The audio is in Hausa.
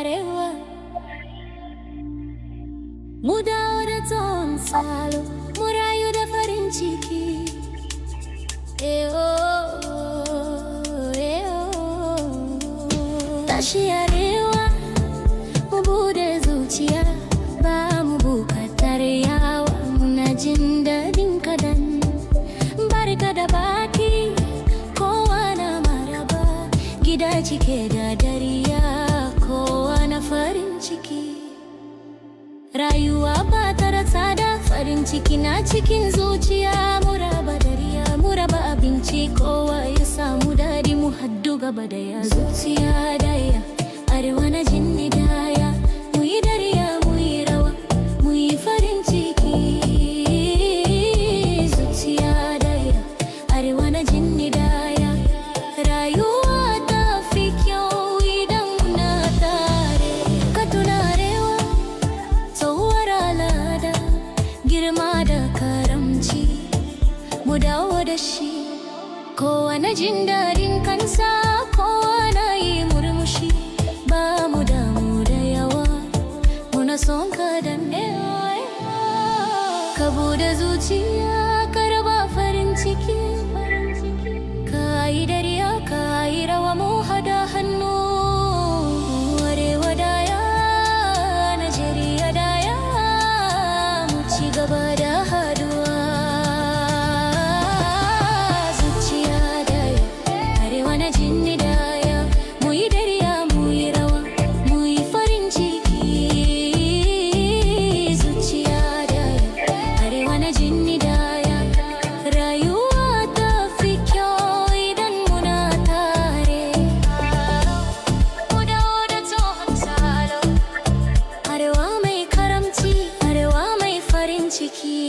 arewa. Mu dawo da tsohon salo, mu rayu da farin ciki. Tashi arewa, mu bude zuciya, ba mu bukatar yawa, muna jin daɗin kadan. Barka da baki, kowa na maraba, gida cike da dariya, kowa na farin ciki. Rayuwa ba ta da tsada, farin ciki na cikin zuciya. Mu raba dariya, mu raba abinci, kowa ya samu daɗi, mu haddu gaba daya. Zuciya daya, arewa na jin daya, mu yi dariya, mu yi rawa, mu yi farin ciki. Zuciya daya, arewa na jin daya, rayuwa ta fi kyau idan muna tare. Ka tuna arewa, tsohuwar al'ada, girma da karamci, mu dawo da shi. Kowa na jin daɗin kansa, kowa na yi murmushi, ba mu damu da yawa, muna son kadan. Ka bude zuciya, ka raba farin ciki, ka yi dariya, ka yi rawa, mu hada hannu. Arewa daya, Najeriya daya, mu ci gaba da haduwa. Zuciya daya, arewa na jin daya, mu yi dariya, mu yi rawa, mu yi farin ciki. Zuciya daya, arewa na jin daya, rayuwa ta fi kyau idan muna tare. Mu dawo da tsohon salo, arewa mai karamci, arewa mai farin ciki.